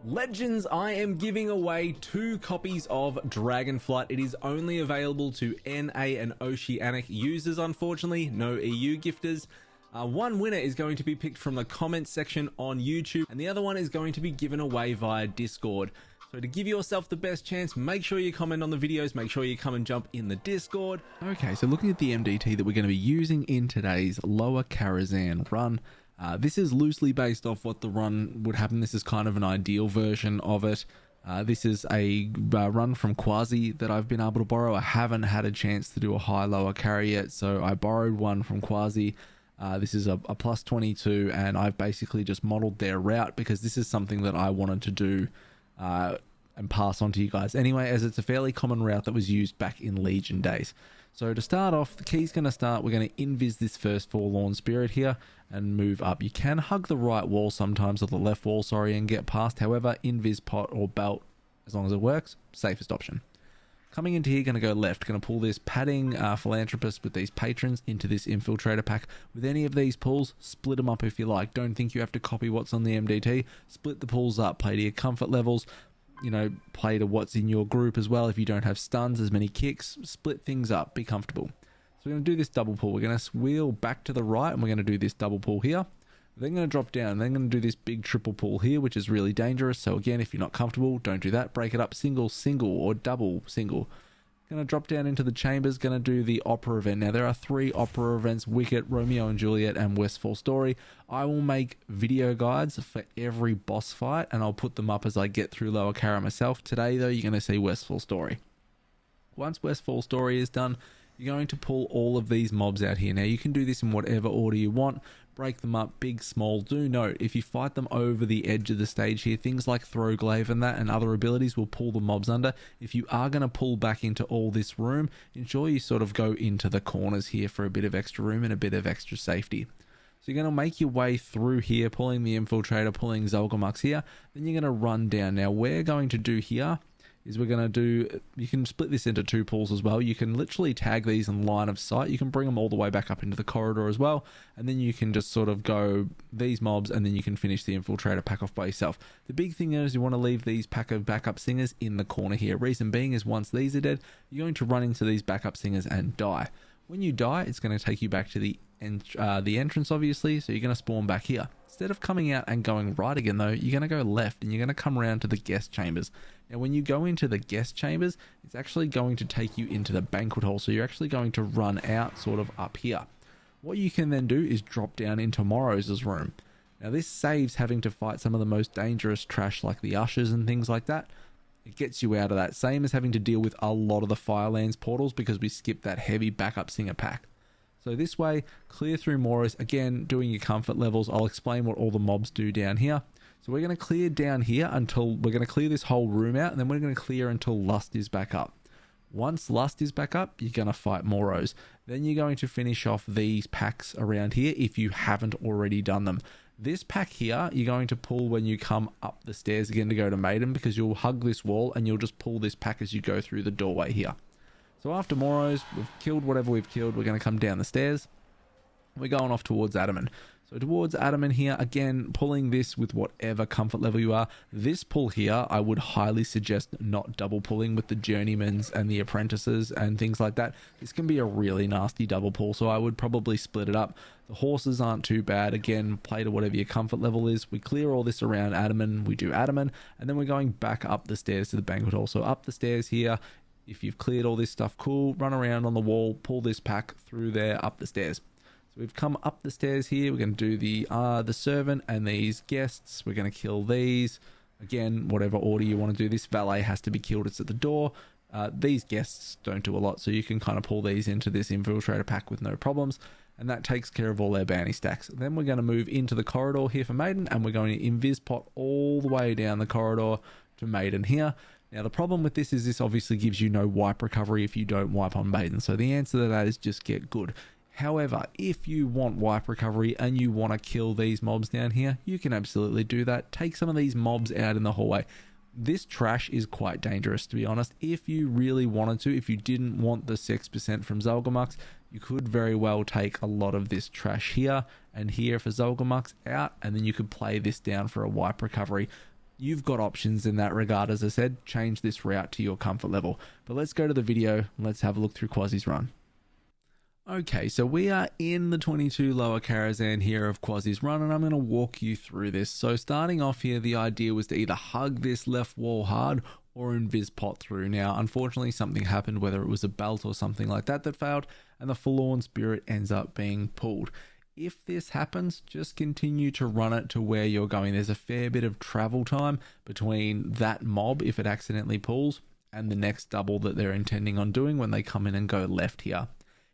Legends, I am giving away 2 copies of Dragonflight. It is only available to NA and Oceanic users, unfortunately, no EU gifters. One winner is going to be picked from the comments section on YouTube, and the other one is going to be given away via Discord. So to give yourself the best chance, make sure you comment on the videos, make sure you come and jump in the Discord. Okay, so looking at the MDT that we're going to be using in today's Lower Karazhan run. This is loosely based off what the run would happen. This is kind of an ideal version of it. This is a run from Quasi that I've been able to borrow. I haven't had a chance to do a high-lower carry yet, so I borrowed one from Quasi. This is a plus 22, and I've basically just modeled their route because this is something that I wanted to do and pass on to you guys anyway, as it's a fairly common route that was used back in Legion days. So to start off, the key's going to start, we're going to invis this first Forlorn Spirit here and move up. You can hug the right wall sometimes, or the left wall, sorry, and get past. However, invis pot or belt, as long as it works, safest option. Coming into here, going to go left, going to pull this padding philanthropist with these patrons into this infiltrator pack. With any of these pulls, split them up if you like. Don't think you have to copy what's on the MDT. Split the pulls up, play to your comfort levels. You know, play to what's in your group as well. If you don't have stuns, as many kicks, split things up, be comfortable. So we're going to do this double pull. We're going to wheel back to the right, and we're going to do this double pull here. Then going to drop down, then going to do this big triple pull here, which is really dangerous. So again, if you're not comfortable, don't do that. Break it up single, single, or double, single. Going to drop down into the chambers, going to do the opera event. Now there are 3 opera events: Wicket, Romeo and Juliet, and Westfall Story. I will make video guides for every boss fight, and I'll put them up as I get through Lower Kara myself. Today though, you're going to see Westfall Story. Once Westfall Story is done, you're going to pull all of these mobs out here. Now you can do this in whatever order you want. Break them up, big, small. Do note, if you fight them over the edge of the stage here, things like Throw Glaive and that and other abilities will pull the mobs under. If you are going to pull back into all this room, ensure you sort of go into the corners here for a bit of extra room and a bit of extra safety. So you're going to make your way through here, pulling the Infiltrator, pulling Zolgamux here. Then you're going to run down. Now we're going to do here is we're going to do, you can split this into 2 pulls as well. You can literally tag these in line of sight. You can bring them all the way back up into the corridor as well, and then you can just sort of go these mobs, and then you can finish the infiltrator pack off by yourself. The big thing is you want to leave these pack of backup singers in the corner here. Reason being is once these are dead, you're going to run into these backup singers and die. When you die, it's going to take you back to the entrance, obviously, so you're going to spawn back here. Instead of coming out and going right again though, you're going to go left, and you're going to come around to the guest chambers. Now when you go into the guest chambers, it's actually going to take you into the banquet hall, so you're actually going to run out sort of up here. What you can then do is drop down into Morrow's room. Now this saves having to fight some of the most dangerous trash like the ushers and things like that. It gets you out of that, same as having to deal with a lot of the Firelands portals because we skipped that heavy backup singer pack. So this way, clear through Morrow's, again, doing your comfort levels. I'll explain what all the mobs do down here. So we're going to clear down here until, we're going to clear this whole room out, and then we're going to clear until Lust is back up. Once Lust is back up, you're going to fight Morrow's. Then you're going to finish off these packs around here if you haven't already done them. This pack here, you're going to pull when you come up the stairs again to go to Maiden, because you'll hug this wall and you'll just pull this pack as you go through the doorway here. So after Morrow's, we've killed whatever we've killed, we're going to come down the stairs. We're going off towards Adamant. So towards Adamant here, again, pulling this with whatever comfort level you are. This pull here, I would highly suggest not double pulling with the Journeymans and the Apprentices and things like that. This can be a really nasty double pull, so I would probably split it up. The horses aren't too bad. Again, play to whatever your comfort level is. We clear all this around Adamant, we do Adamant, and then we're going back up the stairs to the banquet hall. So up the stairs here. If you've cleared all this stuff, cool, run around on the wall, pull this pack through there, up the stairs. So we've come up the stairs here. We're going to do the servant and these guests. We're going to kill these. Again, whatever order you want to do this. Valet has to be killed. It's at the door. These guests don't do a lot, so you can kind of pull these into this infiltrator pack with no problems. And that takes care of all their bounty stacks. Then we're going to move into the corridor here for Maiden, and we're going to invis pot all the way down the corridor to Maiden here. Now the problem with this is this obviously gives you no wipe recovery if you don't wipe on Maiden. So the answer to that is just get good. However, if you want wipe recovery and you want to kill these mobs down here, you can absolutely do that. Take some of these mobs out in the hallway. This trash is quite dangerous, to be honest. If you really wanted to, if you didn't want the 6% from Zolgamux, you could very well take a lot of this trash here and here for Zolgamux out, and then you could play this down for a wipe recovery. You've got options in that regard. As I said, change this route to your comfort level. But let's go to the video and let's have a look through Quasi's run. Okay, so we are in the 22 Lower Karazhan here of Quasi's run, and I'm going to walk you through this. So starting off here, the idea was to either hug this left wall hard or invis pot through. Now, unfortunately, something happened, whether it was a belt or something like that failed, and the Forlorn Spirit ends up being pulled. If this happens, just continue to run it to where you're going. There's a fair bit of travel time between that mob, if it accidentally pulls, and the next double that they're intending on doing when they come in and go left here.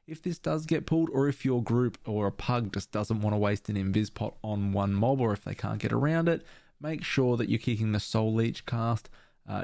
If this does get pulled, or if your group or a pug just doesn't want to waste an invis pot on one mob, or if they can't get around it, make sure that you're kicking the Soul Leech cast.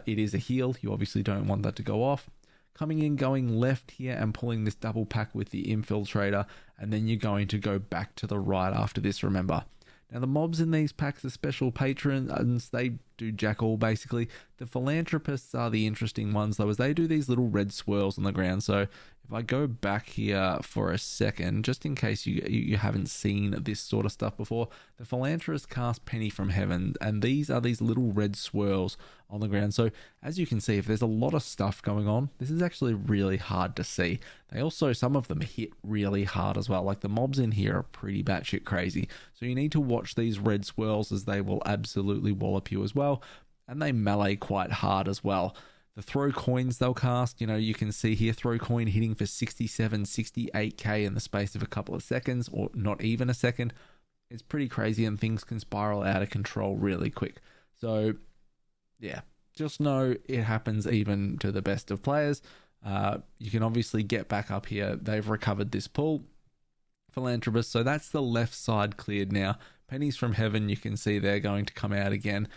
It is a heal. You obviously don't want that to go off. Coming in, going left here and pulling this double pack with the Infiltrator, and then you're going to go back to the right after this, remember. Now the mobs in these packs are special patrons, they do jack all basically. The Philanthropists are the interesting ones though, as they do these little red swirls on the ground. So if I go back here for a second, just in case you haven't seen this sort of stuff before, the Philanthropists cast Penny from Heaven, and these are these little red swirls on the ground. So as you can see, if there's a lot of stuff going on, this is actually really hard to see. They also, some of them hit really hard as well. Like the mobs in here are pretty batshit crazy. So you need to watch these red swirls, as they will absolutely wallop you as well. And they melee quite hard as well. The throw coins they'll cast, you can see here, throw coin hitting for 67, 68k in the space of a couple of seconds, or not even a second. It's pretty crazy, and things can spiral out of control really quick. So yeah, just know it happens even to the best of players. You can obviously get back up here. They've recovered this pull. Philanthropist, so that's the left side cleared now. Pennies from Heaven, you can see they're going to come out again.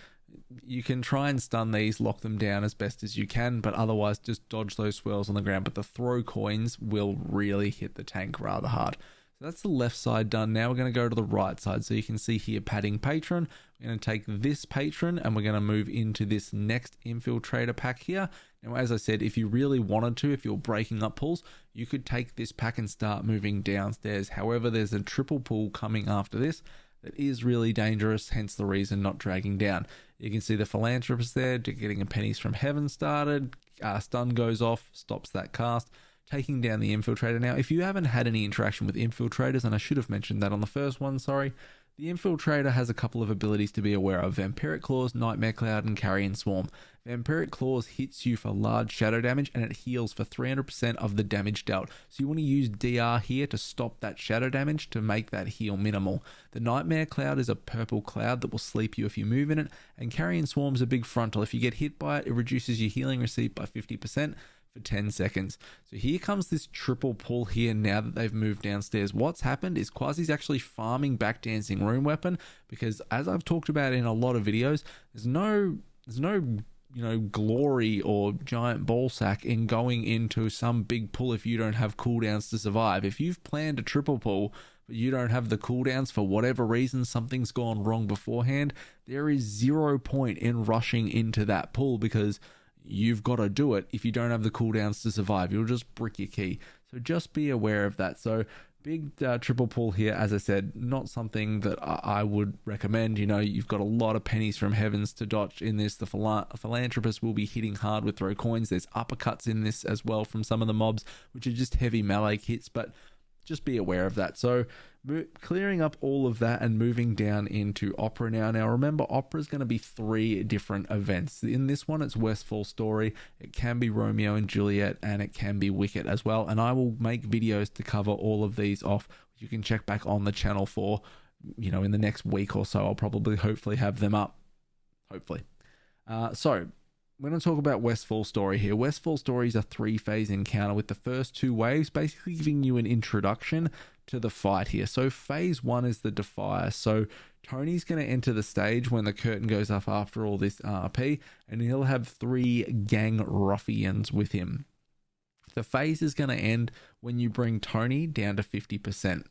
You can try and stun these, lock them down as best as you can, but otherwise just dodge those swirls on the ground. But the throw coins will really hit the tank rather hard. So that's the left side done. Now we're going to go to the right side. So you can see here, padding patron. We're going to take this patron and we're going to move into this next Infiltrator pack here. Now, as I said, if you really wanted to, if you're breaking up pulls, you could take this pack and start moving downstairs. However, there's a triple pull coming after this that is really dangerous, hence the reason not dragging down. You can see the Philanthropist there, getting a Pennies from Heaven started. Stun goes off, stops that cast, taking down the Infiltrator. Now, if you haven't had any interaction with Infiltrators, and I should have mentioned that on the first one, sorry, the Infiltrator has a couple of abilities to be aware of: Vampiric Claws, Nightmare Cloud, and Carrion Swarm. Vampiric Claws hits you for large shadow damage, and it heals for 300% of the damage dealt. So you want to use DR here to stop that shadow damage to make that heal minimal. The Nightmare Cloud is a purple cloud that will sleep you if you move in it, and Carrion Swarm is a big frontal. If you get hit by it, it reduces your healing received by 50%. For 10 seconds. So here comes this triple pull here now that they've moved downstairs. What's happened is Quasi's actually farming back Dancing Rune Weapon, because as I've talked about in a lot of videos, there's no glory or giant ball sack in going into some big pull if you don't have cooldowns to survive. If you've planned a triple pull but you don't have the cooldowns for whatever reason, something's gone wrong beforehand, there is 0 point in rushing into that pull, because you've got to do it. If you don't have the cooldowns to survive, you'll just brick your key. So just be aware of that. So big triple pull here, as I said, not something that I would recommend. You've got a lot of Pennies from Heavens to dodge in this. The Philanthropist will be hitting hard with throw coins. There's uppercuts in this as well from some of the mobs, which are just heavy melee hits, but just be aware of that. So clearing up all of that and moving down into Opera now. Now remember, Opera is going to be 3 different events. In this one, it's Westfall Story, it can be Romeo and Juliet, and it can be Wicked as well. And I will make videos to cover all of these off. You can check back on the channel for, in the next week or so. I'll probably hopefully have them up. Hopefully. So we're going to talk about Westfall Story here. Westfall Story is a 3-phase encounter, with the first 2 waves basically giving you an introduction to the fight here. So phase 1 is the Defier. So Tony's going to enter the stage when the curtain goes up after all this RP, and he'll have 3 gang ruffians with him. The phase is going to end when you bring Tony down to 50%.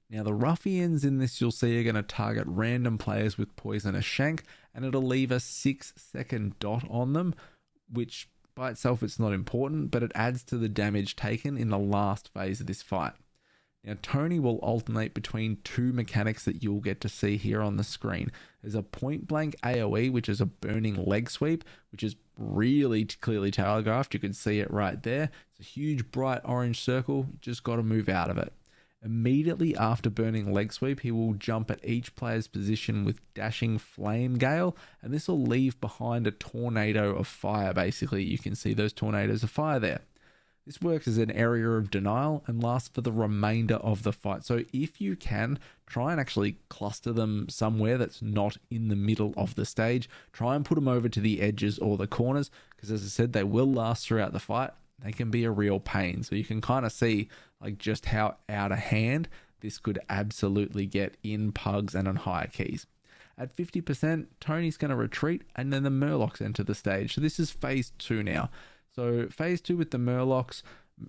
Now the ruffians in this, you'll see, are going to target random players with poisonous shank, and it'll leave a 6-second dot on them, which by itself it's not important, but it adds to the damage taken in the last phase of this fight. Now, Tony will alternate between two mechanics that you'll get to see here on the screen. There's a point blank AoE, which is a burning leg sweep, which is really clearly telegraphed. You can see it right there. It's a huge bright orange circle. You just got to move out of it. Immediately after burning leg sweep, he will jump at each player's position with dashing flame gale, and this will leave behind a tornado of fire. Basically, you can see those tornadoes of fire there. This works as an area of denial and lasts for the remainder of the fight. So if you can, try and actually cluster them somewhere that's not in the middle of the stage. Try and put them over to the edges or the corners, because as I said, they will last throughout the fight. They can be a real pain. So you can kind of see like just how out of hand this could absolutely get in pugs and on higher keys. At 50%, Tony's going to retreat, and then the Murlocs enter the stage. So this is phase 2 now. So phase 2 with the Murlocs,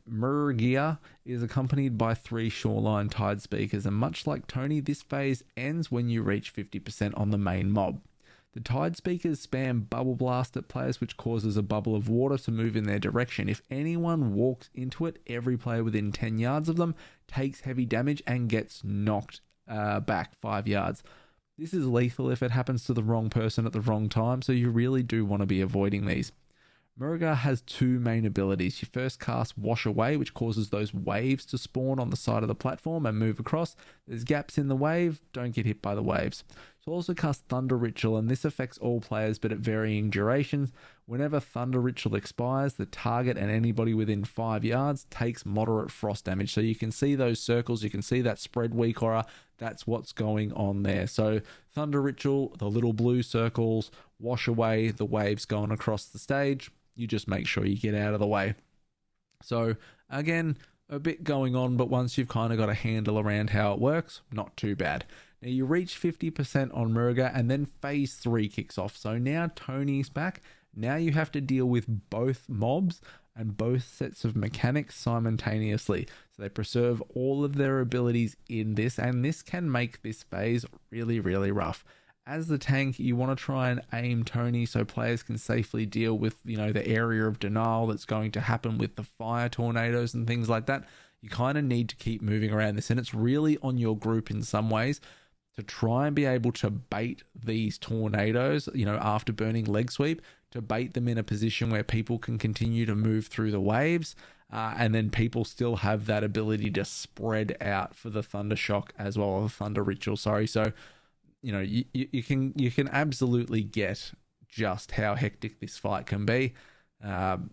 Murgia is accompanied by 3 Shoreline Tide Speakers, and much like Tony, this phase ends when you reach 50% on the main mob. The Tide Speakers spam Bubble Blast at players, which causes a bubble of water to move in their direction. If anyone walks into it, every player within 10 yards of them takes heavy damage and gets knocked back 5 yards. This is lethal if it happens to the wrong person at the wrong time, so you really do want to be avoiding these. Murga has 2 main abilities. You first cast Wash Away, which causes those waves to spawn on the side of the platform and move across. There's gaps in the wave, don't get hit by the waves. So also cast Thunder Ritual, and this affects all players but at varying durations. Whenever Thunder Ritual expires, the target and anybody within 5 yards takes moderate frost damage. So you can see those circles, you can see that spread weak aura. That's what's going on there. So Thunder Ritual, the little blue circles, wash away the waves going across the stage. You just make sure you get out of the way. So again, a bit going on, but once you've kind of got a handle around how it works, not too bad. Now you reach 50% on Murga, and then phase 3 kicks off. So now Tony's back. Now you have to deal with both mobs and both sets of mechanics simultaneously. So they preserve all of their abilities in this, and this can make this phase really, really rough. As the tank, you want to try and aim Tony so players can safely deal with, the area of denial that's going to happen with the fire tornadoes and things like that. You kind of need to keep moving around this, and it's really on your group in some ways to try and be able to bait these tornadoes, after burning leg sweep, to bait them in a position where people can continue to move through the waves, and then people still have that ability to spread out for the Thunder Shock as well, or the Thunder Ritual, sorry. So, you can absolutely get just how hectic this fight can be. I'm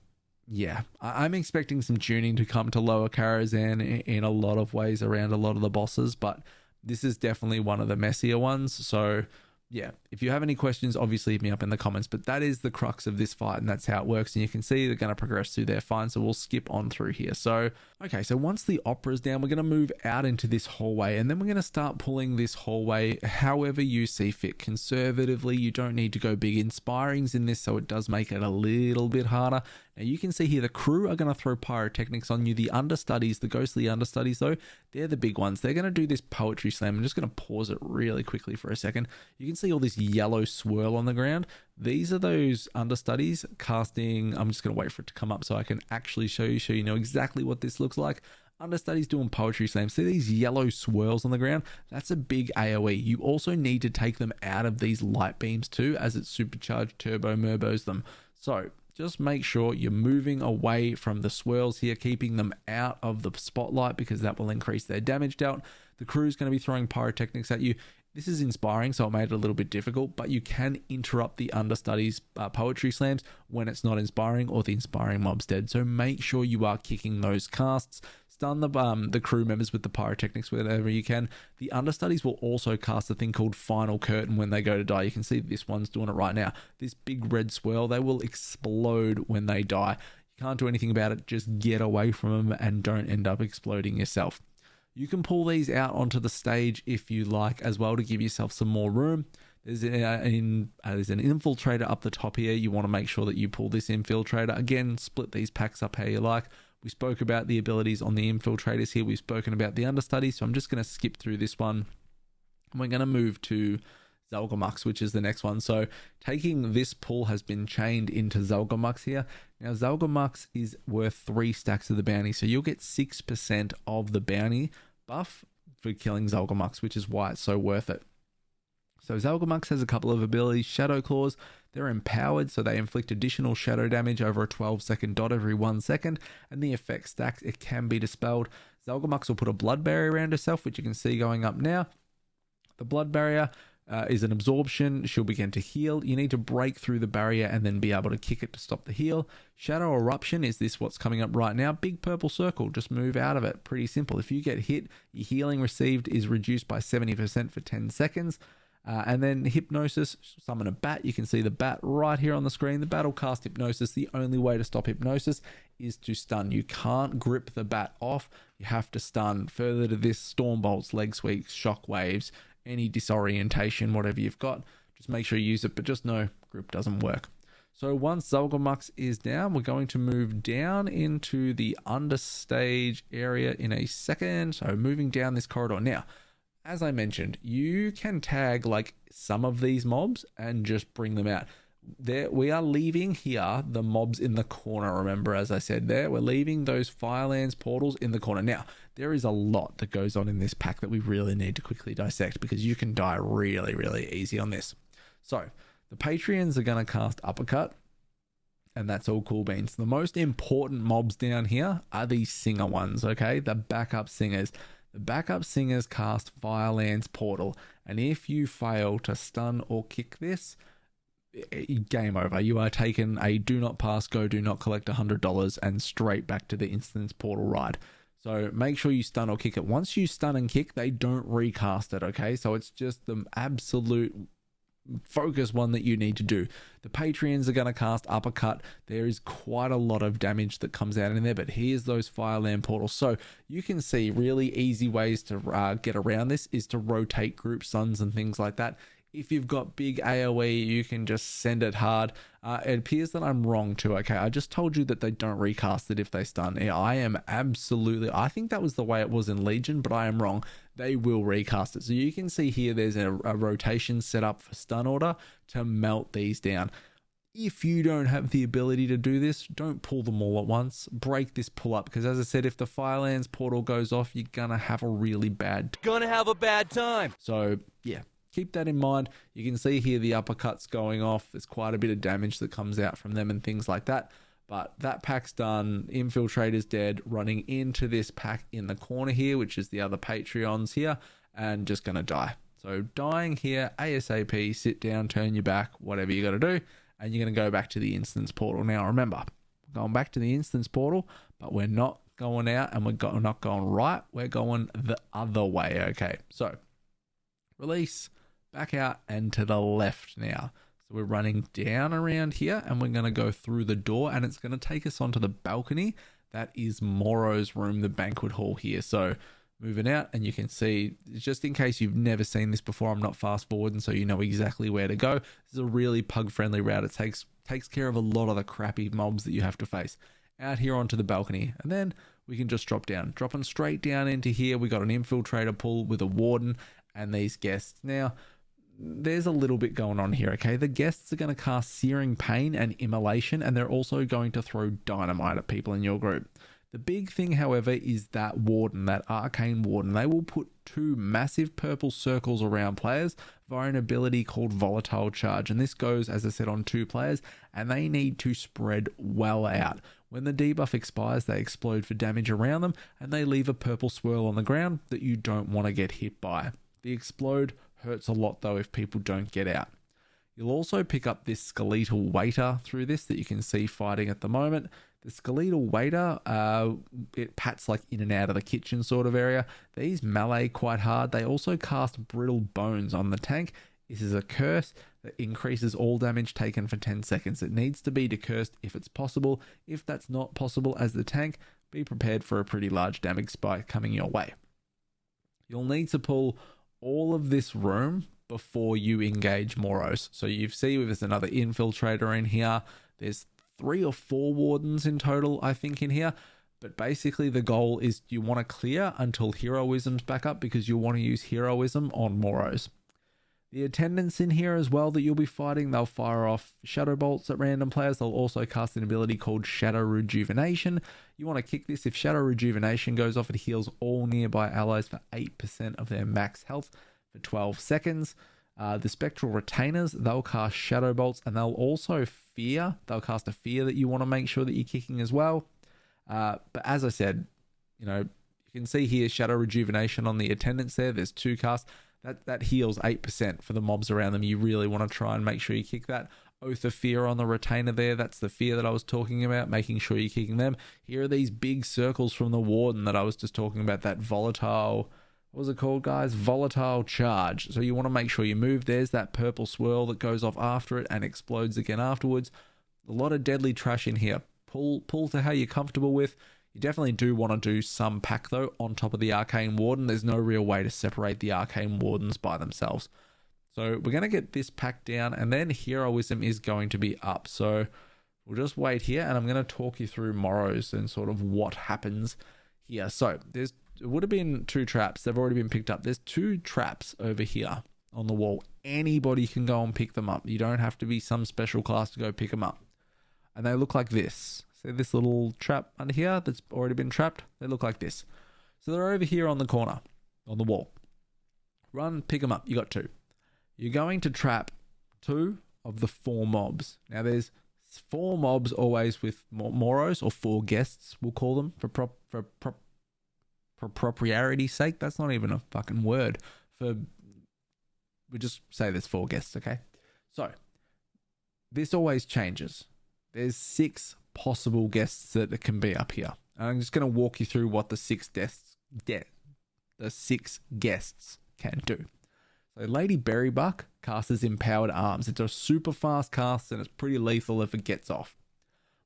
expecting some tuning to come to Lower Karazhan in a lot of ways around a lot of the bosses, but this is definitely one of the messier ones. So yeah, if you have any questions, obviously hit me up in the comments, but that is the crux of this fight, and that's how it works. And you can see they're going to progress through there fine, so we'll skip on through here. So, okay, so once the opera's down, we're going to move out into this hallway, and then we're going to start pulling this hallway however you see fit. Conservatively, you don't need to go big. Inspiring's in this, so it does make it a little bit harder. Now you can see here the crew are going to throw pyrotechnics on you. The understudies, the ghostly understudies though, they're the big ones. They're going to do this poetry slam. I'm just going to pause it really quickly for a second. You can see all this yellow swirl on the ground. These are those understudies casting. I'm just going to wait for it to come up so I can actually show you know exactly what this looks like. Understudies doing poetry slams. See these yellow swirls on the ground? That's a big AoE. You also need to take them out of these light beams too, as it supercharged turbo murbos them. So just make sure you're moving away from the swirls here, keeping them out of the spotlight because that will increase their damage dealt. The crew's going to be throwing pyrotechnics at you. This is inspiring, so it made it a little bit difficult, but you can interrupt the understudies' poetry slams when it's not inspiring or the inspiring mob's dead. So make sure you are kicking those casts. Stun the crew members with the pyrotechnics whenever you can. The understudies will also cast a thing called Final Curtain when they go to die. You can see this one's doing it right now. This big red swirl, they will explode when they die. You can't do anything about it. Just get away from them and don't end up exploding yourself. You can pull these out onto the stage if you like as well to give yourself some more room. There's an infiltrator up the top here. You want to make sure that you pull this infiltrator. Again, split these packs up how you like. We spoke about the abilities on the infiltrators here. We've spoken about the understudies, so I'm just going to skip through this one. And we're going to move to Zalgamux, which is the next one. So taking this pull has been chained into Zalgamux here. Now Zalgamux is worth 3 stacks of the bounty, so you'll get 6% of the bounty, buff for killing Zalgamux, which is why it's so worth it. So Zalgamux has a couple of abilities. Shadow Claws, they're empowered, so they inflict additional shadow damage over a 12-second dot every 1 second, and the effect stacks, it can be dispelled. Zalgamux will put a blood barrier around herself, which you can see going up now. The blood barrier is an absorption. She'll begin to heal. You need to break through the barrier and then be able to kick it to stop the heal. Shadow Eruption is this what's coming up right now. Big purple circle. Just move out of it. Pretty simple. If you get hit, your healing received is reduced by 70% for 10 seconds. And then Hypnosis, summon a bat. You can see the bat right here on the screen. The bat will cast Hypnosis. The only way to stop Hypnosis is to stun. You can't grip the bat off. You have to stun. Further to this, Storm Bolts, Leg Sweeps, Shock Waves, any disorientation, whatever you've got, just make sure you use it, but just know grip doesn't work. So once Zalgamux is down, we're going to move down into the understage area in a second. So moving down this corridor. Now, as I mentioned, you can tag like some of these mobs and just bring them out. There, we are leaving here the mobs in the corner. Remember, as I said there, we're leaving those Firelands portals in the corner. Now, there is a lot that goes on in this pack that we really need to quickly dissect because you can die really, really easy on this. So, the Patreons are going to cast Uppercut, and that's all cool beans. The most important mobs down here are these singer ones, okay? The backup singers. The backup singers cast Firelands portal, and if you fail to stun or kick this, game over. You are taken a do not pass, go, do not collect $100 and straight back to the instance portal ride. So make sure you stun or kick it. Once you stun and kick, they don't recast it, okay? So it's just the absolute focus one that you need to do. The Patreons are going to cast Uppercut. There is quite a lot of damage that comes out in there, but here's those Fireland portals. So you can see really easy ways to get around this is to rotate group stuns and things like that. If you've got big AoE, you can just send it hard. It appears that I'm wrong too, okay? I just told you that they don't recast it if they stun. I think that was the way it was in Legion, but I am wrong. They will recast it. So you can see here there's a rotation set up for stun order to melt these down. If you don't have the ability to do this, don't pull them all at once. Break this pull up, because as I said, if the Firelands portal goes off, you're gonna have a really bad time. So yeah, keep that in mind. You can see here the uppercuts going off. There's quite a bit of damage that comes out from them and things like that. But that pack's done. Infiltrator's dead. Running into this pack in the corner here, which is the other Patreons here, and just going to die. So dying here, ASAP, sit down, turn your back, whatever you got to do, and you're going to go back to the instance portal. Now remember, we're going back to the instance portal, but we're not going out and we're not going right. We're going the other way, okay? So release, back out, and to the left now. So we're running down around here and we're going to go through the door, and it's going to take us onto the balcony. That is Moro's room, the banquet hall here. So moving out, and you can see, just in case you've never seen this before, I'm not fast forwarding so you know exactly where to go. This is a really pug friendly route. It takes care of a lot of the crappy mobs that you have to face. Out here onto the balcony, and then we can just drop down. Dropping straight down into here, we got an infiltrator pull with a warden and these guests. Now, there's a little bit going on here, okay? The guests are going to cast Searing Pain and Immolation, and they're also going to throw dynamite at people in your group. The big thing, however, is that warden, that arcane warden. They will put 2 massive purple circles around players via an ability called Volatile Charge, and this goes, as I said, on 2 players, and they need to spread well out. When the debuff expires, they explode for damage around them, and they leave a purple swirl on the ground that you don't want to get hit by. The explode hurts a lot though if people don't get out. You'll also pick up this skeletal waiter through this that you can see fighting at the moment. The skeletal waiter, it pats like in and out of the kitchen sort of area. These melee quite hard. They also cast Brittle Bones on the tank. This is a curse that increases all damage taken for 10 seconds. It needs to be decursed if it's possible. If that's not possible as the tank, be prepared for a pretty large damage spike coming your way. You'll need to pull all of this room before you engage Moros. So you see there's another infiltrator in here. There's 3 or 4 wardens in total, I think, in here. But basically the goal is you want to clear until Heroism's back up, because you want to use Heroism on Moros. The attendants in here as well that you'll be fighting, they'll fire off shadow bolts at random players. They'll also cast an ability called Shadow Rejuvenation. You want to kick this. If Shadow Rejuvenation goes off, it heals all nearby allies for 8% of their max health for 12 seconds. The Spectral Retainers, they'll cast shadow bolts, and they'll also fear. They'll cast a fear that you want to make sure that you're kicking as well. But as I said, you know, you can see here Shadow Rejuvenation on the attendants there. There's 2 casts. That heals 8% for the mobs around them. You really want to try and make sure you kick that. Oath of Fear on the retainer there. That's the fear that I was talking about, making sure you're kicking them. Here are these big circles from the Warden that I was just talking about, that volatile... What was it called, guys? Volatile Charge. So you want to make sure you move. There's that purple swirl that goes off after it and explodes again afterwards. A lot of deadly trash in here. Pull to how you're comfortable with. You definitely do want to do some pack, though, on top of the Arcane Warden. There's no real way to separate the Arcane Wardens by themselves. So we're going to get this pack down, and then Heroism is going to be up. So we'll just wait here, and I'm going to talk you through Morrows and sort of what happens here. So it would have been 2 traps. They've already been picked up. There's 2 traps over here on the wall. Anybody can go and pick them up. You don't have to be some special class to go pick them up. And they look like this. See this little trap under here that's already been trapped? They look like this. So they're over here on the corner, on the wall. Run, pick them up. You got 2. You're going to trap 2 of the 4 mobs. Now there's 4 mobs always with Moros, or 4 guests, we'll call them, for propriarity's sake. That's not even a fucking word. We just say there's 4 guests, okay? So this always changes. There's 6 possible guests that can be up here. And I'm just going to walk you through what the 6 guests can do. So Lady Berrybuck casts Empowered Arms. It's a super fast cast and it's pretty lethal if it gets off.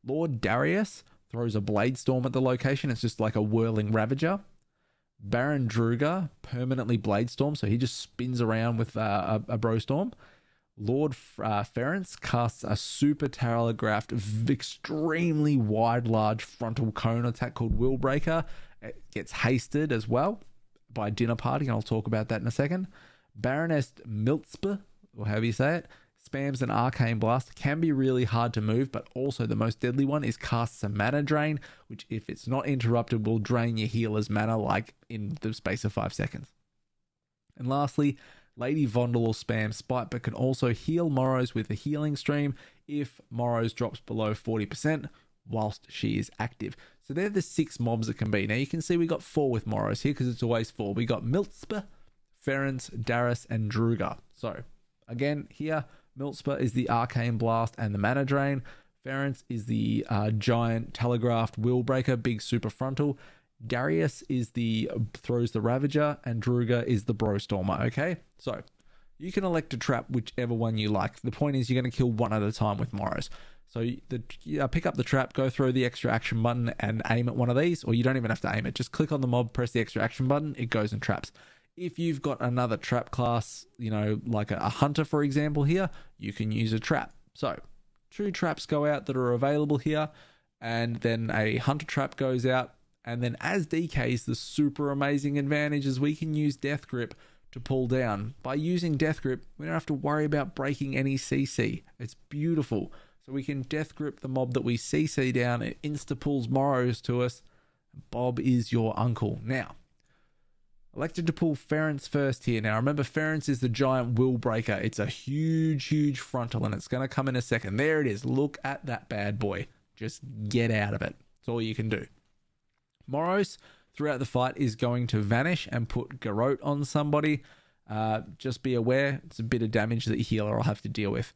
Lord Darius throws a Blade Storm at the location. It's just like a whirling Ravager. Baron Druga permanently Blade Storm, so he just spins around with a Bro Storm. Lord Ference casts a super telegraphed, extremely wide, large frontal cone attack called Willbreaker. It gets hasted as well by Dinner Party, and I'll talk about that in a second. Baroness Miltzpe, or however you say it, spams an Arcane Blast. Can be really hard to move, but also the most deadly one is casts a Mana Drain, which if it's not interrupted will drain your healer's mana like in the space of 5 seconds. And lastly, Lady Vondel will spam Spite, but can also heal Morrows with a healing stream if Morrows drops below 40% whilst she is active. So they're the 6 mobs that can be. Now you can see we got 4 with Morrows here because it's always 4. We got Miltzpe, Ference, Darius, and Druga. So again, here, Miltzpe is the Arcane Blast and the Mana Drain. Ference is the giant telegraphed Willbreaker, big super frontal. Darius is throws the Ravager, and Druga is the Bro Stormer, okay? So you can elect to trap whichever one you like. The point is you're going to kill one at a time with Morrows. So pick up the trap, go throw the extra action button and aim at one of these, or you don't even have to aim it. Just click on the mob, press the extra action button, it goes and traps. If you've got another trap class, you know, like a hunter, for example, here, you can use a trap. So 2 traps go out that are available here, and then a hunter trap goes out. And then as DKs, the super amazing advantage is we can use Death Grip to pull down. By using Death Grip, we don't have to worry about breaking any CC. It's beautiful. So we can Death Grip the mob that we CC down. It insta-pulls Morrows to us. Bob is your uncle. Now, elected to pull Ference first here. Now, remember, Ference is the giant Willbreaker. It's a huge, huge frontal, and it's going to come in a second. There it is. Look at that bad boy. Just get out of it. That's all you can do. Morrows, throughout the fight, is going to vanish and put Garrote on somebody. Just be aware, it's a bit of damage that your healer will have to deal with.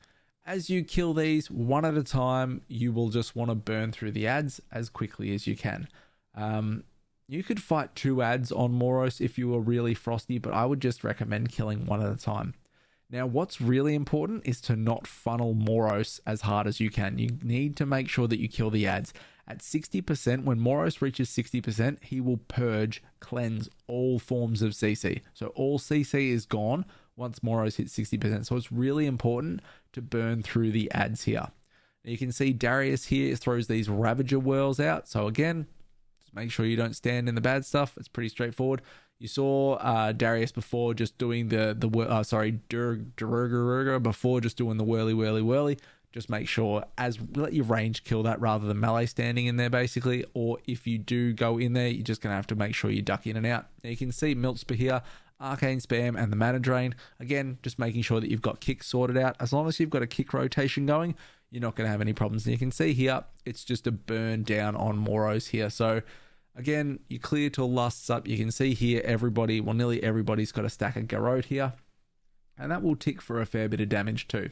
As you kill these, one at a time, you will just want to burn through the ads as quickly as you can. You could fight 2 ads on Morrows if you were really frosty, but I would just recommend killing one at a time. Now, what's really important is to not funnel Morrows as hard as you can. You need to make sure that you kill the ads. At 60%, when Morrows reaches 60%, he will purge, cleanse all forms of CC. So all CC is gone once Morrows hits 60%. So it's really important to burn through the ads here. Now you can see Darius here throws these Ravager whirls out. So again, just make sure you don't stand in the bad stuff. It's pretty straightforward. You saw Darius before just doing Durga before just doing the whirly. Just make sure, let your range kill that rather than melee standing in there basically. Or if you do go in there, you're just going to have to make sure you duck in and out. Now you can see Miltspa here, Arcane Spam and the Mana Drain. Again, just making sure that you've got kicks sorted out. As long as you've got a kick rotation going, you're not going to have any problems. And you can see here, it's just a burn down on Moros here. So again, you clear till lusts up. You can see here nearly everybody's got a stack of Garrote here. And that will tick for a fair bit of damage too.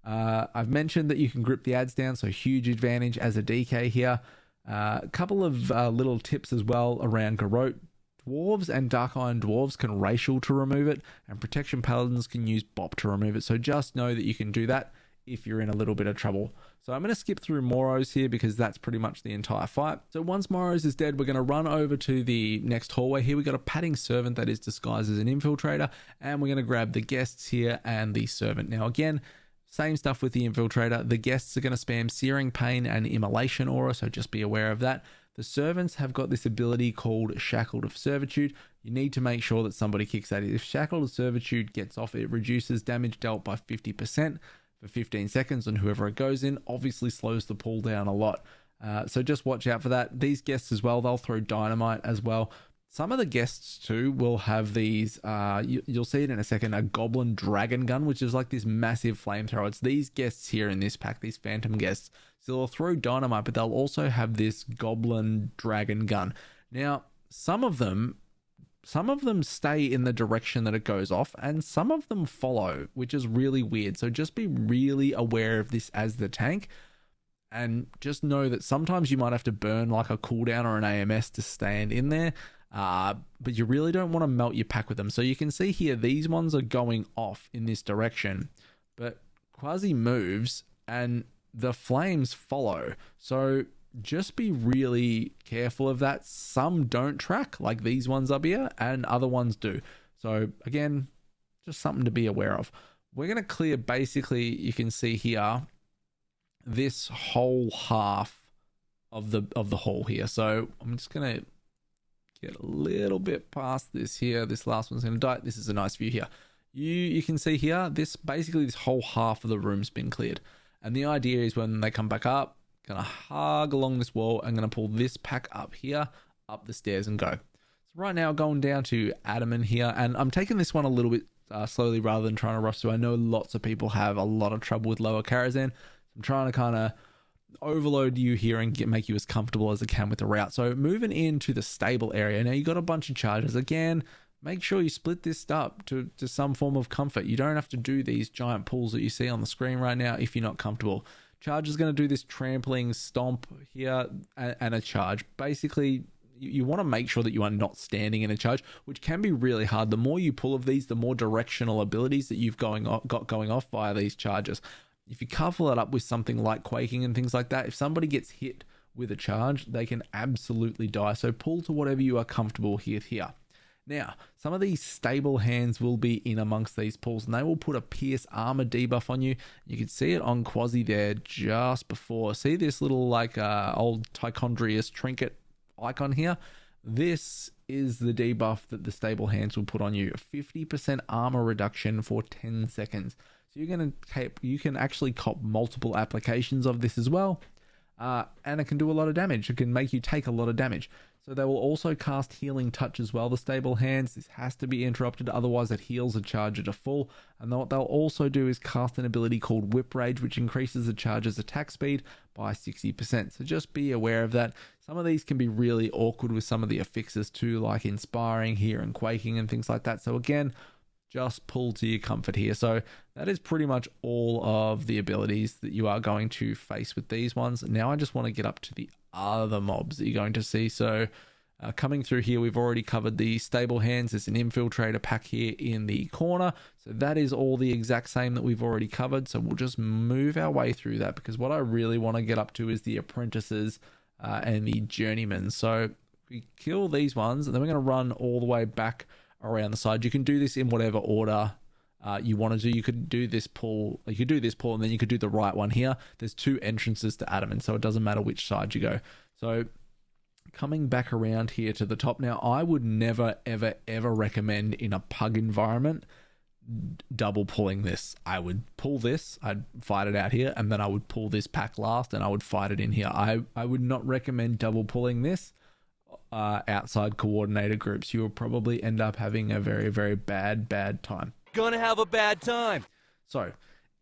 I've mentioned that you can grip the ads down, so huge advantage as a DK here. A couple of little tips as well around Garrote. Dwarves and Dark Iron Dwarves can racial to remove it, and Protection Paladins can use Bop to remove it. So just know that you can do that if you're in a little bit of trouble. So I'm going to skip through Moros here because that's pretty much the entire fight. So once Moros is dead, we're going to run over to the next hallway here. We've got a padding servant that is disguised as an infiltrator, and we're going to grab the guests here and the servant. Now again, same stuff with the infiltrator. The guests are going to spam Searing Pain and Immolation Aura, so just be aware of that. The servants have got this ability called Shackled of Servitude. You need to make sure that somebody kicks that. If Shackled of Servitude gets off, it reduces damage dealt by 50% for 15 seconds, and whoever it goes in obviously slows the pull down a lot. So just watch out for that. These guests as well, they'll throw dynamite as well. Some of the guests too will have these, you'll see it in a second, a Goblin Dragon Gun, which is like this massive flamethrower. It's these guests here in this pack, these Phantom guests. So they'll throw dynamite, but they'll also have this Goblin Dragon Gun. Now, some of them stay in the direction that it goes off, and some of them follow, which is really weird. So just be really aware of this as the tank. And just know that sometimes you might have to burn like a cooldown or an AMS to stand in there. But you really don't want to melt your pack with them. So you can see here, these ones are going off in this direction, but Quasi moves and the flames follow. So just be really careful of that. Some don't track, like these ones up here, and other ones do. So again, just something to be aware of. We're going to clear, basically, you can see here, this whole half of the hall here. So I'm just going to get a little bit past this here. This last one's going to die. This is a nice view here. You can see here, this whole half of the room's been cleared. And the idea is when they come back up, going to hug along this wall. I'm going to pull this pack up here, up the stairs and go. So right now going down to Adamant here, and I'm taking this one a little bit slowly rather than trying to rush through. I know lots of people have a lot of trouble with Lower Karazhan. I'm trying to kind of overload you here and make you as comfortable as I can with the route. So moving into the stable area. Now you got a bunch of charges. Again, make sure you split this up to some form of comfort. You don't have to do these giant pulls that you see on the screen right now if you're not comfortable. Charge is going to do this trampling stomp here and a charge. Basically, you want to make sure that you are not standing in a charge, which can be really hard. The more you pull of these, the more directional abilities that you've got going off via these charges. If you couple it up with something like quaking and things like that, if somebody gets hit with a charge, they can absolutely die. So pull to whatever you are comfortable here. Now, some of these stable hands will be in amongst these pulls, and they will put a Pierce Armor debuff on you. You can see it on Quasi there just before. See this little like old Tichondrius trinket icon here? This is the debuff that the stable hands will put on you. 50% armor reduction for 10 seconds. So you can actually cop multiple applications of this as well. And it can do a lot of damage. It can make you take a lot of damage. So they will also cast Healing Touch as well, the stable hands. This has to be interrupted, otherwise it heals a charger to full. And what they'll also do is cast an ability called Whip Rage, which increases the charger's attack speed by 60%. So just be aware of that. Some of these can be really awkward with some of the affixes too, like Inspiring here and Quaking and things like that. So again, just pull to your comfort here. So that is pretty much all of the abilities that you are going to face with these ones. Now I just want to get up to the other mobs that you're going to see. So coming through here, we've already covered the stable hands. There's an infiltrator pack here in the corner. So that is all the exact same that we've already covered. So we'll just move our way through that, because what I really want to get up to is the apprentices and the journeymen. So we kill these ones, and then we're going to run all the way back around the side. You can do this in whatever order you want to do. You could do this pull, and then you could do the right one here. There's two entrances to Adamant, so it doesn't matter which side you go. So coming back around here to the top. Now, I would never, ever, ever recommend in a pug environment double pulling this. I would pull this, I'd fight it out here, and then I would pull this pack last and I would fight it in here. I would not recommend double pulling this outside coordinated groups. You will probably end up having a very, very bad time. Gonna have a bad time. So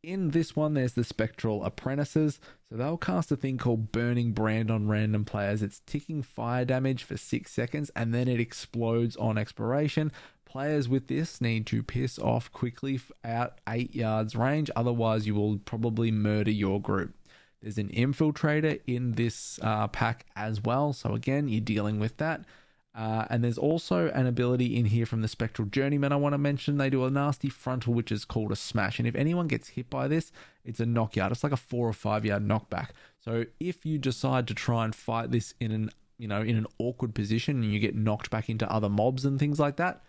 in this one, there's the Spectral Apprentices. So they'll cast a thing called Burning Brand on random players. It's ticking fire damage for 6 seconds, and then it explodes on expiration. Players with this need to piss off quickly out 8 yards range, otherwise you will probably murder your group. There's an Infiltrator in this pack as well, so again, you're dealing with that. And there's also an ability in here from the Spectral Journeyman I want to mention. They do a nasty frontal, which is called a smash. And if anyone gets hit by this, it's a knockout. It's like a 4 or 5 yard knockback. So if you decide to try and fight this in an awkward position and you get knocked back into other mobs and things like that,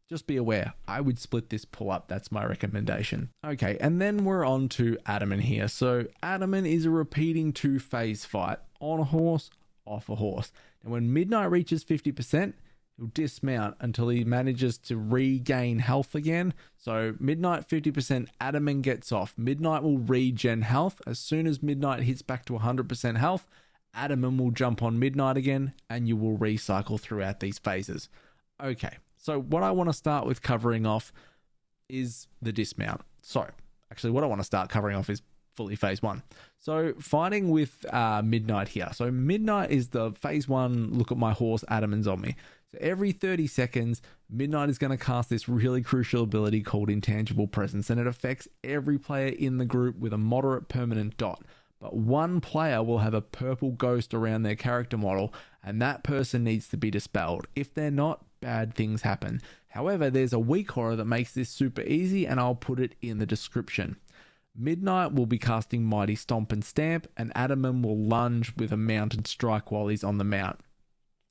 just be aware. I would split this pull up. That's my recommendation. Okay, and then we're on to Adamant here. So Adamant is a repeating 2-phase fight. On a horse, off a horse. And when Midnight reaches 50%, he'll dismount until he manages to regain health again. So Midnight 50%, Adamant gets off. Midnight will regen health. As soon as Midnight hits back to 100% health, Adamant will jump on Midnight again, and you will recycle throughout these phases. Okay, so what I want to start with covering off is the dismount. So actually what I want to start covering off is fully phase 1. So fighting with Midnight here. So Midnight is the phase 1, look at my horse, Adamant's on me. So every 30 seconds, Midnight is going to cast this really crucial ability called Intangible Presence, and it affects every player in the group with a moderate permanent dot. But one player will have a purple ghost around their character model, and that person needs to be dispelled. If they're not, bad things happen. However, there's a weak horror that makes this super easy, and I'll put it in the description. Midnight will be casting Mighty Stomp and Stamp, and Adamant will lunge with a mounted strike while he's on the mount.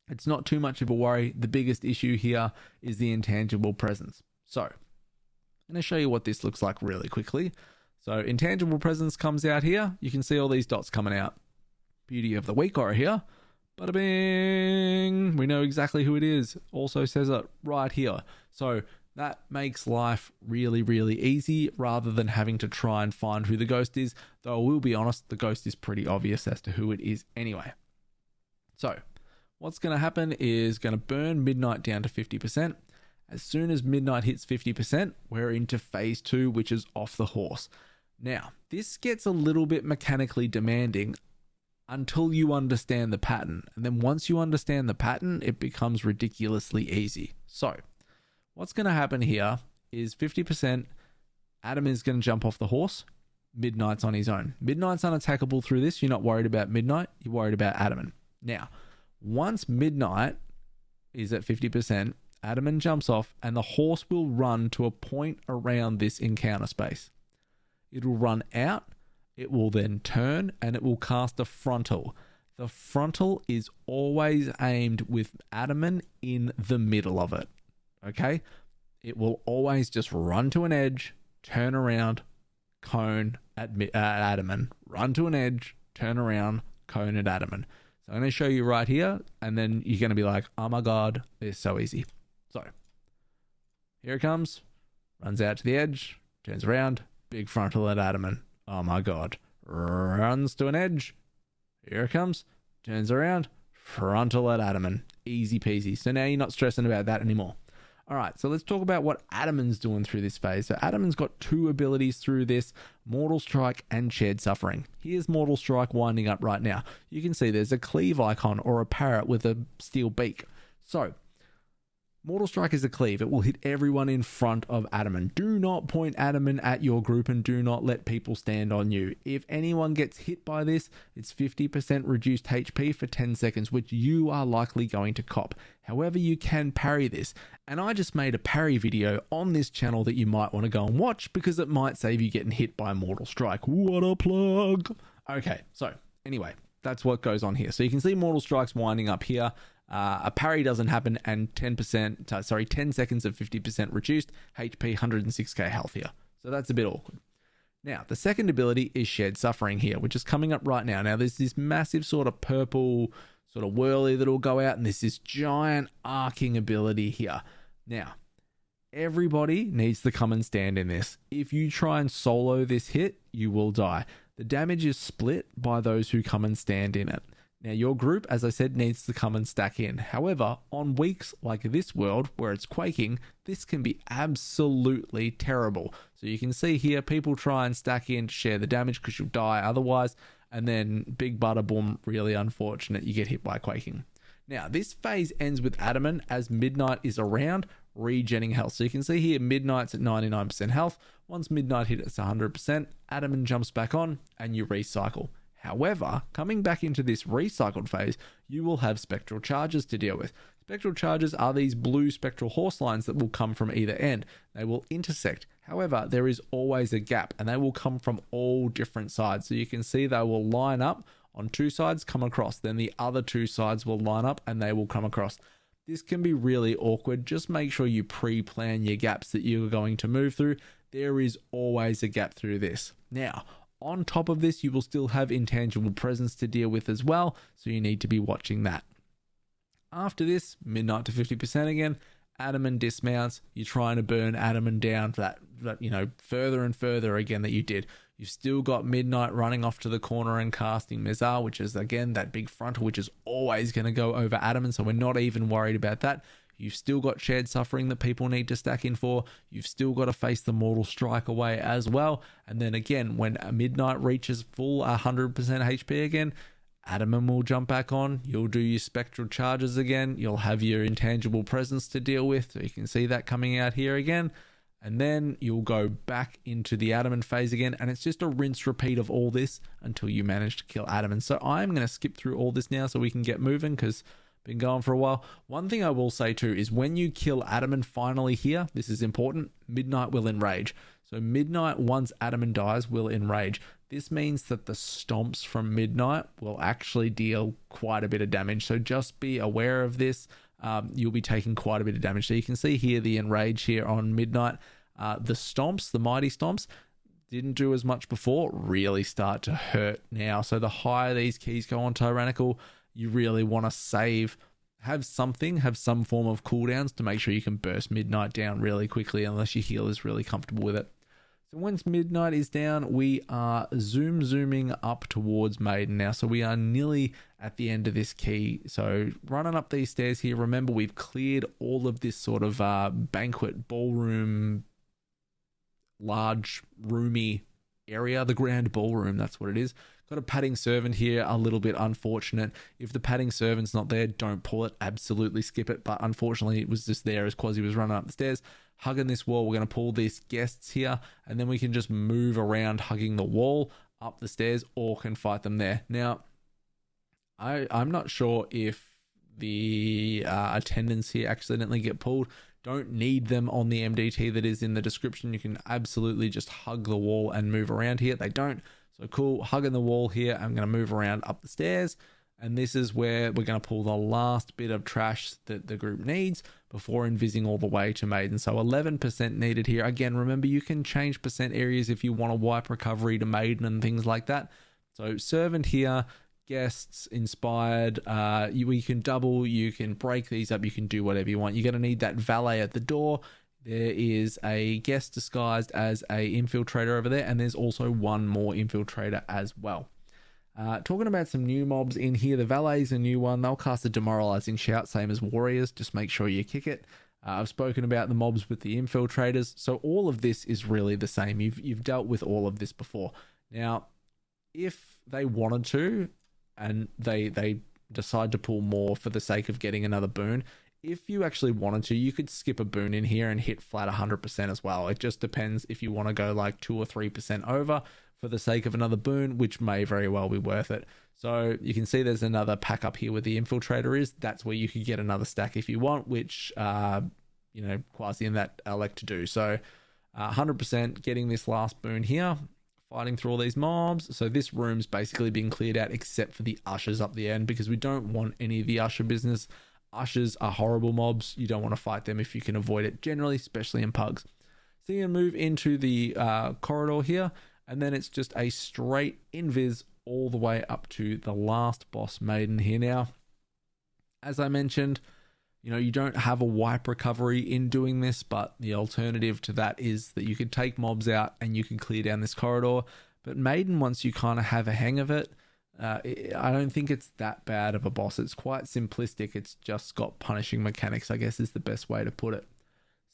It's not too much of a worry. The biggest issue here is the Intangible Presence. So, I'm going to show you what this looks like really quickly. So, Intangible Presence comes out here. You can see all these dots coming out. Beauty of the weak horror here. Bada bing! We know exactly who it is. Also says it right here. So, that makes life really, really easy rather than having to try and find who the ghost is. Though I will be honest, the ghost is pretty obvious as to who it is anyway. So, what's going to happen is going to burn Midnight down to 50%. As soon as Midnight hits 50%, we're into phase 2, which is off the horse. Now, this gets a little bit mechanically demanding until you understand the pattern. And then once you understand the pattern, it becomes ridiculously easy. So, what's going to happen here is 50%, Adam is going to jump off the horse, Midnight's on his own. Midnight's unattackable through this. You're not worried about Midnight, you're worried about Adamant. Now, once Midnight is at 50%, Adamant jumps off and the horse will run to a point around this encounter space. It'll run out, it will then turn, and it will cast a frontal. The frontal is always aimed with Adamant in the middle of it. Okay, it will always just run to an edge, turn around, cone at Adamant, run to an edge, turn around, cone at Adamant. So I'm going to show you right here, and then you're going to be like, oh my god, it's so easy. So here it comes, runs out to the edge, turns around, big frontal at Adamant. Oh my god, runs to an edge, here it comes, turns around, frontal at Adamant. Easy peasy. So now you're not stressing about that anymore. All right, so let's talk about what Adamant's doing through this phase. So Adamant's got 2 abilities through this, Mortal Strike and Shared Suffering. Here's Mortal Strike winding up right now. You can see there's a cleave icon or a parrot with a steel beak. So, Mortal Strike is a cleave. It will hit everyone in front of Adamant. Do not point Adamant at your group and do not let people stand on you. If anyone gets hit by this, it's 50% reduced HP for 10 seconds, which you are likely going to cop. However, you can parry this. And I just made a parry video on this channel that you might want to go and watch because it might save you getting hit by Mortal Strike. What a plug! Okay, so anyway, that's what goes on here. So you can see Mortal Strike's winding up here. A parry doesn't happen, and 10 seconds of 50% reduced, HP 106k health here. So that's a bit awkward. Now, the second ability is Shared Suffering here, which is coming up right now. Now, there's this massive sort of purple sort of whirly that will go out, and there's this giant arcing ability here. Now, everybody needs to come and stand in this. If you try and solo this hit, you will die. The damage is split by those who come and stand in it. Now, your group, as I said, needs to come and stack in. However, on weeks like this world where it's quaking, this can be absolutely terrible. So you can see here, people try and stack in to share the damage because you'll die otherwise. And then big bada boom, really unfortunate, you get hit by quaking. Now, this phase ends with Adamant as Midnight is around, regenning health. So you can see here, Midnight's at 99% health. Once Midnight hits 100%, Adamant jumps back on and you recycle. However, coming back into this recycled phase, you will have Spectral Charges to deal with. Spectral Charges are these blue spectral horse lines that will come from either end. They will intersect. However, there is always a gap, and they will come from all different sides. So you can see they will line up on two sides, come across. Then the other two sides will line up and they will come across. This can be really awkward. Just make sure you pre-plan your gaps that you're going to move through. There is always a gap through this. Now, on top of this, you will still have Intangible Presence to deal with as well, so you need to be watching that. After this, Midnight to 50% again, Adamant dismounts. You're trying to burn Adamant down for that, you know, further and further again that you did. You've still got Midnight running off to the corner and casting Mizar, which is, again, that big frontal, which is always going to go over Adamant, so we're not even worried about that. You've still got Shared Suffering that people need to stack in for. You've still got to face the Mortal Strike away as well. And then again, when Midnight reaches full 100% HP again, Adamant will jump back on. You'll do your Spectral Charges again. You'll have your Intangible Presence to deal with. So you can see that coming out here again. And then you'll go back into the Adamant phase again. And it's just a rinse repeat of all this until you manage to kill Adamant. So I'm going to skip through all this now so we can get moving, because been going for a while. One thing I will say too is when you kill Adamant finally here, this is important, Midnight will enrage. So Midnight, once Adamant dies, will enrage. This means that the stomps from Midnight will actually deal quite a bit of damage. So just be aware of this. You'll be taking quite a bit of damage. So you can see here the enrage here on Midnight. The stomps, the mighty stomps, didn't do as much before, really start to hurt now. So the higher these keys go on Tyrannical, you really want to have some form of cooldowns to make sure you can burst Midnight down really quickly, unless your healer is really comfortable with it. So once Midnight is down, we are zooming up towards Maiden now. So we are nearly at the end of this key. So running up these stairs here, remember we've cleared all of this sort of banquet, ballroom, large, roomy area, the grand ballroom, that's what it is. Got a padding servant here, a little bit unfortunate. If the padding servant's not there, don't pull it, absolutely skip it. But unfortunately, it was just there as Quasi was running up the stairs. Hugging this wall, we're going to pull these guests here, and then we can just move around hugging the wall up the stairs, or can fight them there. Now, I'm not sure if the attendants here accidentally get pulled. Don't need them on the MDT that is in the description. You can absolutely just hug the wall and move around here. They don't. So cool, hugging the wall here. I'm going to move around up the stairs, and this is where we're going to pull the last bit of trash that the group needs before invising all the way to Maiden. So 11% needed here. Again, remember you can change percent areas if you want to wipe recovery to Maiden and things like that. So servant here, guests, inspired, we can double, you can break these up, you can do whatever you want. You're going to need that valet at the door. There is a guest disguised as a infiltrator over there, and there's also one more infiltrator as well. Talking about some new mobs in here, the valet's a new one. They'll cast a demoralizing shout, same as warriors. Just make sure you kick it. I've spoken about the mobs with the infiltrators, so all of this is really the same. You've dealt with all of this before. Now, if they wanted to, and they decide to pull more for the sake of getting another boon, if you actually wanted to, you could skip a boon in here and hit flat 100% as well. It just depends if you want to go like 2 or 3% over for the sake of another boon, which may very well be worth it. So you can see there's another pack up here where the infiltrator is. That's where you could get another stack if you want, which, Quasi and that elect to do. So 100% getting this last boon here, fighting through all these mobs. So this room's basically been cleared out except for the ushers up the end, because we don't want any of the usher business. Ushers are horrible mobs. You don't want to fight them if you can avoid it, generally, especially in pugs. So you're going to move into the corridor here, and then it's just a straight invis all the way up to the last boss Maiden here now. As I mentioned, you don't have a wipe recovery in doing this, but the alternative to that is that you could take mobs out and you can clear down this corridor. But Maiden, once you kind of have a hang of it, I don't think it's that bad of a boss. It's quite simplistic. It's just got punishing mechanics, I guess is the best way to put it.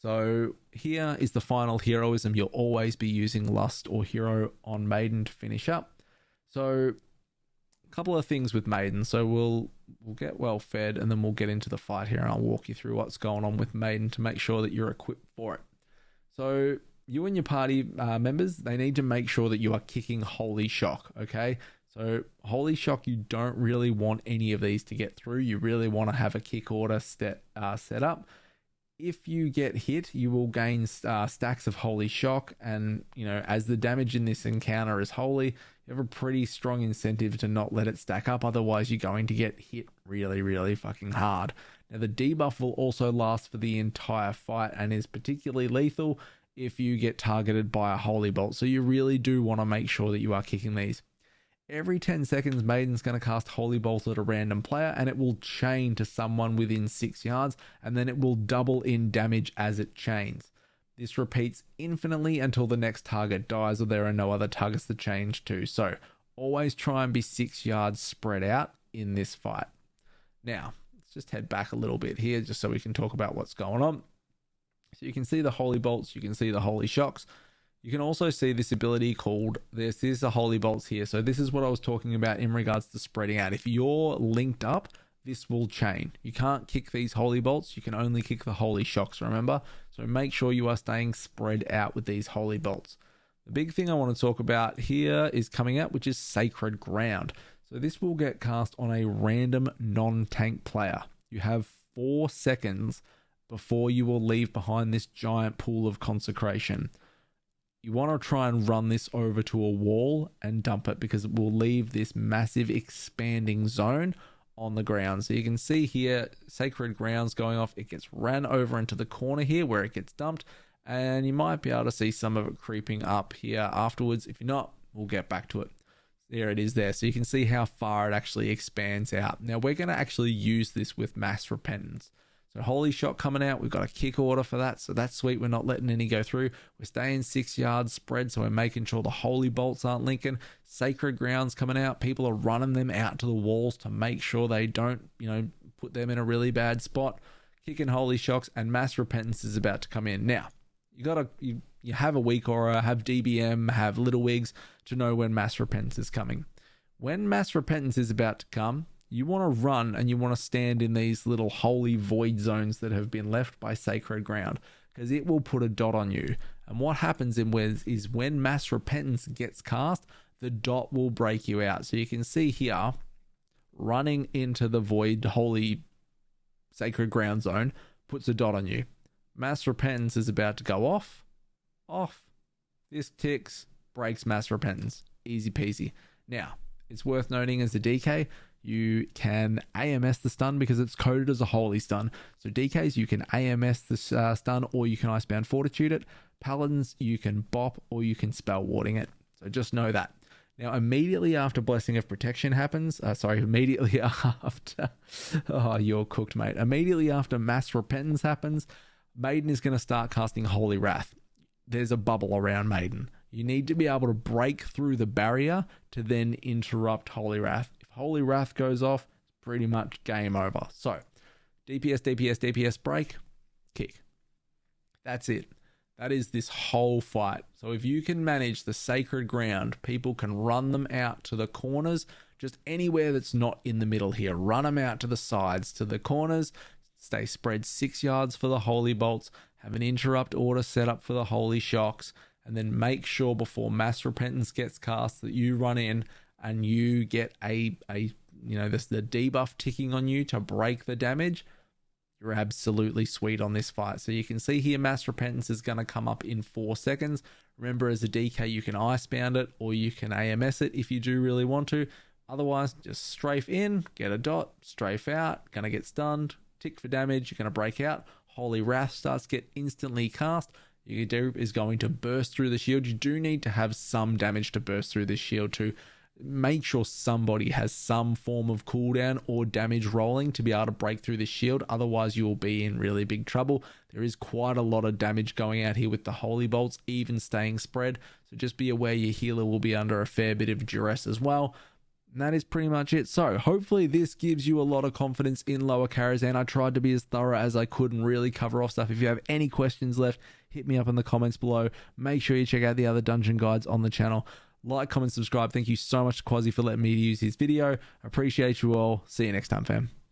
So here is the final heroism. You'll always be using Lust or Hero on Maiden to finish up. So a couple of things with Maiden. So we'll get well fed and then we'll get into the fight here and I'll walk you through what's going on with Maiden to make sure that you're equipped for it. So you and your party members, they need to make sure that you are kicking Holy Shock, okay? So Holy Shock, you don't really want any of these to get through. You really want to have a kick order set up. If you get hit, you will gain stacks of Holy Shock, and as the damage in this encounter is holy, you have a pretty strong incentive to not let it stack up, otherwise you're going to get hit really, really fucking hard. Now the debuff will also last for the entire fight and is particularly lethal if you get targeted by a Holy Bolt, so you really do want to make sure that you are kicking these. Every 10 seconds, Maiden's going to cast Holy Bolt at a random player, and it will chain to someone within 6 yards, and then it will double in damage as it chains. This repeats infinitely until the next target dies or there are no other targets to change to. So always try and be 6 yards spread out in this fight. Now, let's just head back a little bit here just so we can talk about what's going on. So you can see the Holy Bolts, you can see the Holy Shocks. You can also see this ability called, this is the Holy Bolts here. So this is what I was talking about in regards to spreading out. If you're linked up, this will chain. You can't kick these Holy Bolts. You can only kick the Holy Shocks, remember? So make sure you are staying spread out with these Holy Bolts. The big thing I want to talk about here is coming out, which is Sacred Ground. So this will get cast on a random non-tank player. You have 4 seconds before you will leave behind this giant pool of consecration. You want to try and run this over to a wall and dump it because it will leave this massive expanding zone on the ground. So you can see here, Sacred Ground's going off. It gets ran over into the corner here where it gets dumped, and you might be able to see some of it creeping up here afterwards. If you're not, we'll get back to it. There it is there. So you can see how far it actually expands out. Now we're going to actually use this with Mass Repentance. So Holy Shot coming out, we've got a kick order for that, so that's sweet. We're not letting any go through. We're staying 6 yards spread, so we're making sure the Holy Bolts aren't linking. Sacred Ground's coming out. People are running them out to the walls to make sure they don't, put them in a really bad spot. Kicking Holy Shocks, and Mass Repentance is about to come in. Now, you have a weak aura, have DBM, have Little Wigs to know when Mass Repentance is coming. When Mass Repentance is about to come, you want to run and you want to stand in these little holy void zones that have been left by Sacred Ground, because it will put a dot on you. And what happens is when Mass Repentance gets cast, the dot will break you out. So you can see here, running into the void holy Sacred Ground zone puts a dot on you. Mass Repentance is about to go off. This ticks, breaks Mass Repentance. Easy peasy. Now, it's worth noting as a DK, you can AMS the stun because it's coded as a holy stun. So DKs, you can AMS the stun, or you can Icebound Fortitude it. Paladins, you can bop or you can spell warding it. So just know that. Now, immediately after Blessing of Protection happens, immediately after, you're cooked, mate. Immediately after Mass Repentance happens, Maiden is going to start casting Holy Wrath. There's a bubble around Maiden. You need to be able to break through the barrier to then interrupt Holy Wrath. If Holy Wrath goes off, it's pretty much game over. So, DPS, break, kick. That's it. That is this whole fight. So if you can manage the Sacred Ground, people can run them out to the corners, just anywhere that's not in the middle here. Run them out to the sides, to the corners, stay spread 6 yards for the Holy Bolts, have an interrupt order set up for the Holy Shocks, and then make sure before Mass Repentance gets cast that you run in and you get the debuff ticking on you to break the damage. You're absolutely sweet on this fight. So you can see here Mass Repentance is going to come up in 4 seconds. Remember, as a DK, you can Icebound it or you can AMS it if you do really want to. Otherwise, just strafe in, get a dot, strafe out, going to get stunned, tick for damage, you're going to break out. Holy Wrath starts to get instantly cast. You do is going to burst through the shield. You do need to have some damage to burst through this shield to make sure somebody has some form of cooldown or damage rolling to be able to break through the shield. Otherwise, you will be in really big trouble. There is quite a lot of damage going out here with the Holy Bolts, even staying spread. So just be aware your healer will be under a fair bit of duress as well. And that is pretty much it. So hopefully this gives you a lot of confidence in Lower Karazhan. I tried to be as thorough as I could and really cover off stuff. If you have any questions left, hit me up in the comments below. Make sure you check out the other dungeon guides on the channel. Like, comment, subscribe. Thank you so much to Quasi for letting me use his video. I appreciate you all. See you next time, fam.